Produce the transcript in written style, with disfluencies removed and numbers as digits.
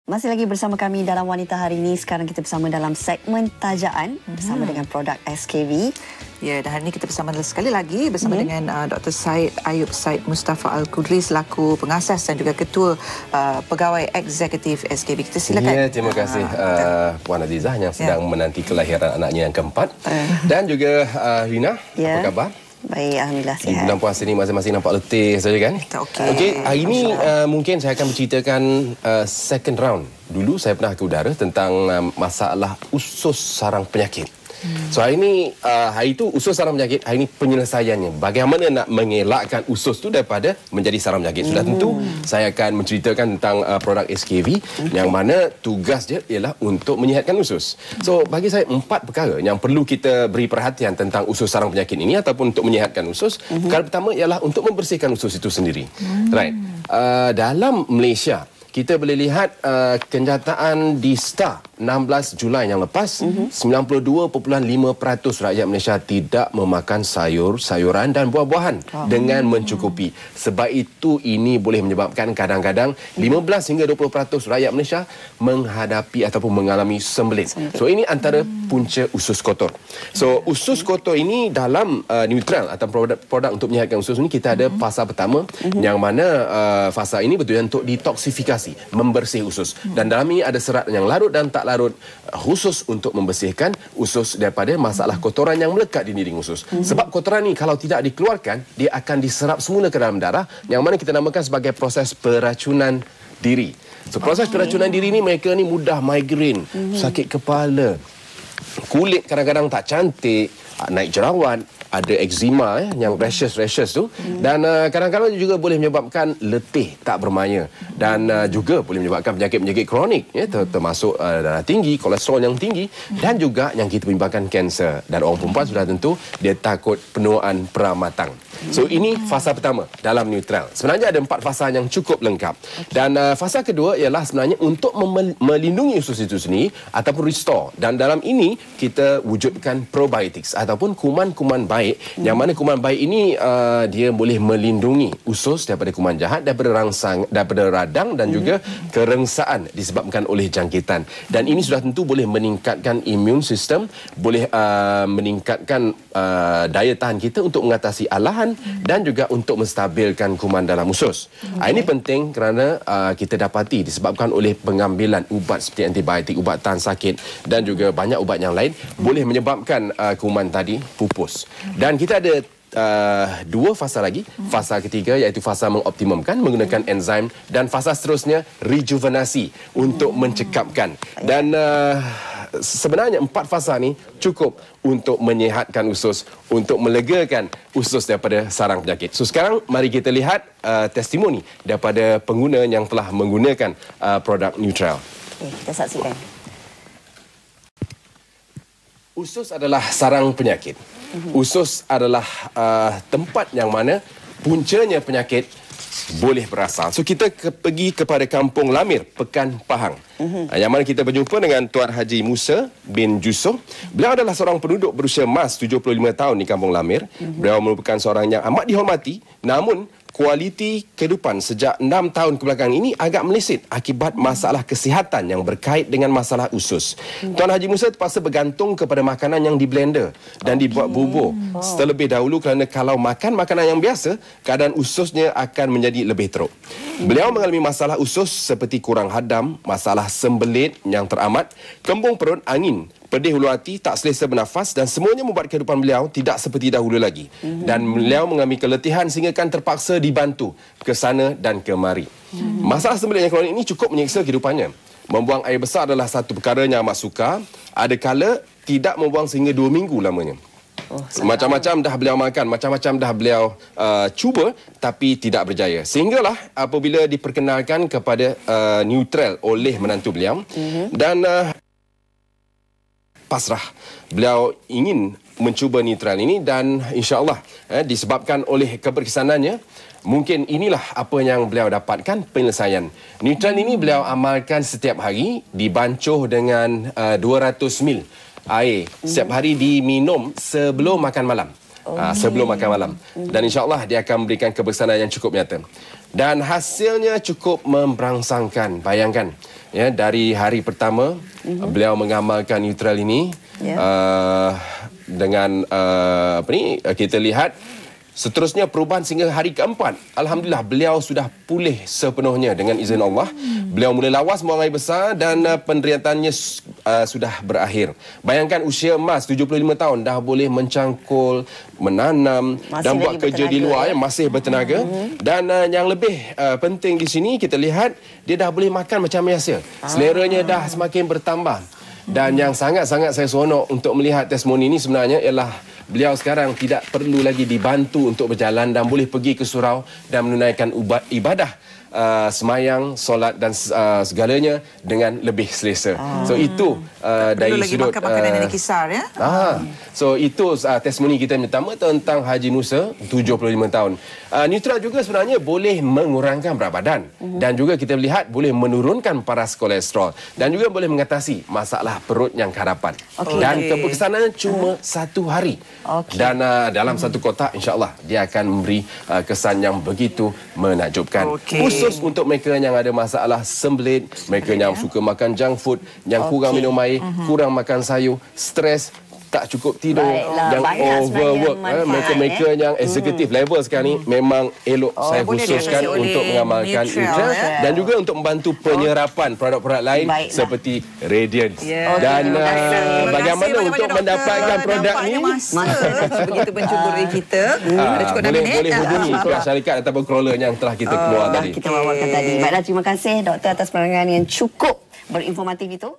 Masih lagi bersama kami dalam Wanita Hari ini. Sekarang kita bersama dalam segmen Tajaan bersama dengan produk SKV. Ya, dan hari ini kita bersama sekali lagi bersama dengan Dr. Syed Ayub Syed Mustafa Al-Qudri selaku pengasas dan juga ketua pegawai eksekutif SKV. Kita silakan. Ya, terima kasih Puan Azizah yang sedang menanti kelahiran anaknya yang keempat. Dan juga Rina, apa khabar? Baik, Alhamdulillah sihat. Di bulan puasa ni masing-masing nampak letih saja kan? Okey, hari ini mungkin saya akan menceritakan second round. Dulu saya pernah ke udara tentang masalah usus sarang penyakit. So hari ini, hari itu usus sarang penyakit, hari ini penyelesaiannya. Bagaimana nak mengelakkan usus tu daripada menjadi sarang penyakit. Sudah tentu saya akan menceritakan tentang produk SKV yang mana tugas dia ialah untuk menyihatkan usus. So bagi saya 4 perkara yang perlu kita beri perhatian tentang usus sarang penyakit ini ataupun untuk menyihatkan usus. Perkara pertama ialah untuk membersihkan usus itu sendiri. Right. Dalam Malaysia kita boleh lihat kenyataan di STAR 16 Julai yang lepas, 92.5% rakyat Malaysia tidak memakan sayur-sayuran dan buah-buahan dengan mencukupi. Sebab itu ini boleh menyebabkan kadang-kadang 15 hingga 20% rakyat Malaysia menghadapi ataupun mengalami sembelit. So ini antara punca usus kotor. So usus kotor ini dalam neutral atau produk untuk menyihatkan usus ini kita ada fasa pertama yang mana fasa ini bertujuan untuk detoksifikasi, membersih usus. Dan dalam ini ada serat yang larut dan tak larut khusus untuk membersihkan usus daripada masalah kotoran yang melekat di dinding usus. Sebab kotoran ini kalau tidak dikeluarkan, dia akan diserap semula ke dalam darah yang mana kita namakan sebagai proses peracunan diri. So proses peracunan diri ni mereka ni mudah migrain, sakit kepala, kulit kadang-kadang tak cantik, naik jerawat, ada eczema yang rashes tu, dan kadang-kadang juga boleh menyebabkan letih tak bermaya, dan juga boleh menyebabkan penyakit-penyakit kronik termasuk darah tinggi, kolesterol yang tinggi, dan juga yang kita menyebabkan kanser. Dan orang perempuan sudah tentu dia takut penuaan peramatang. So ini fasa pertama dalam neutral. Sebenarnya ada 4 fasa yang cukup lengkap. Dan fasa kedua ialah sebenarnya untuk melindungi usus itu sendiri ataupun restore. Dan dalam ini kita wujudkan probiotics ataupun kuman-kuman baik, yang mana kuman baik ini dia boleh melindungi usus daripada kuman jahat, daripada radang dan juga kerengsaan disebabkan oleh jangkitan. Dan ini sudah tentu boleh meningkatkan immune system, boleh meningkatkan daya tahan kita untuk mengatasi alahan dan juga untuk menstabilkan kuman dalam usus. Ini penting kerana kita dapati disebabkan oleh pengambilan ubat seperti antibiotik, ubat tahan sakit dan juga banyak ubat yang lain boleh menyebabkan kuman tadi pupus. Dan kita ada 2 fasa lagi. Fasa ketiga iaitu fasa mengoptimumkan menggunakan enzim, dan fasa seterusnya rejuvenasi untuk mencekapkan. Dan sebenarnya 4 fasa ni cukup untuk menyihatkan usus, untuk melegakan usus daripada sarang penyakit. So sekarang mari kita lihat testimoni daripada pengguna yang telah menggunakan produk neutral. Kita saksikan. Usus adalah sarang penyakit. Usus adalah tempat yang mana puncanya penyakit boleh berasal. So kita pergi kepada Kampung Lamir, Pekan Pahang. Yang mana kita berjumpa dengan Tuan Haji Musa bin Jusoh. Beliau adalah seorang penduduk berusia emas 75 tahun di Kampung Lamir. Beliau merupakan seorang yang amat dihormati, namun kualiti kehidupan sejak 6 tahun kebelakang ini agak meleset akibat masalah kesihatan yang berkait dengan masalah usus. Tuan Haji Musa terpaksa bergantung kepada makanan yang diblender dan dibuat bubur terlebih dahulu kerana kalau makan makanan yang biasa, keadaan ususnya akan menjadi lebih teruk. Beliau mengalami masalah usus seperti kurang hadam, masalah sembelit yang teramat, kembung perut, angin, pedih hulu hati, tak selesa bernafas, dan semuanya membuat kehidupan beliau tidak seperti dahulu lagi. Dan beliau mengalami keletihan sehingga kan terpaksa dibantu ke sana dan kemari. Masalah sembelit yang kronik ini cukup menyiksa kehidupannya. Membuang air besar adalah satu perkara yang amat sukar. Ada kala tidak membuang sehingga 2 minggu lamanya. Macam-macam dah beliau makan, macam-macam dah beliau cuba, tapi tidak berjaya. Sehinggalah apabila diperkenalkan kepada neutral oleh menantu beliau, dan pasrah. Beliau ingin mencuba neutral ini, dan insya-Allah disebabkan oleh keberkesanannya, mungkin inilah apa yang beliau dapatkan penyelesaian. Neutral ini beliau amalkan setiap hari, dibancuh dengan 200 ml air setiap hari diminum sebelum makan malam. sebelum makan malam. Dan insya-Allah dia akan memberikan keberkesanan yang cukup nyata. Dan hasilnya cukup memberangsangkan. Bayangkan, ya, dari hari pertama beliau mengamalkan neutral ini, dengan kita lihat seterusnya perubahan sehingga hari keempat. Alhamdulillah, beliau sudah pulih sepenuhnya dengan izin Allah. Beliau mula lawas, buang air besar dan penderitannya sudah berakhir. Bayangkan usia emas 75 tahun dah boleh mencangkul, menanam dan buat kerja di luar, masih bertenaga. Dan yang lebih penting di sini kita lihat dia dah boleh makan macam biasa. Seleranya dah semakin bertambah. Dan yang sangat-sangat saya seronok untuk melihat testimoni ini sebenarnya ialah beliau sekarang tidak perlu lagi dibantu untuk berjalan dan boleh pergi ke surau dan menunaikan ibadah semayang, solat dan segalanya dengan lebih selesa. So itu dari sudut makan makanan yang kisar, ya. So itu testimoni kita yang pertama tentang Haji Musa 75 tahun. Neutral juga sebenarnya boleh mengurangkan berat badan dan juga kita lihat boleh menurunkan paras kolesterol dan juga boleh mengatasi masalah perut yang karapat. Dan keberkesanannya cuma 1 hari. Dan dalam satu kotak insya-Allah dia akan memberi kesan yang begitu menakjubkan. Khusus untuk mereka yang ada masalah sembelit, mereka yang suka makan junk food, yang kurang minum air, kurang makan sayur, stres, tak cukup tidur, yang overwork, mereka-mereka yang executive level sekarang ni memang elok saya khususkan untuk mengamalkan neutral dan juga untuk membantu penyerapan produk-produk lain seperti Radiance. Dan bagaimana untuk mendapatkan produk ni? Begitu mencuburi kita. Boleh hubungi pihak syarikat ataupun crawler yang telah kita keluar tadi. Kita wawarkan tadi. Baiklah, terima kasih doktor atas penerangan yang cukup berinformatif itu.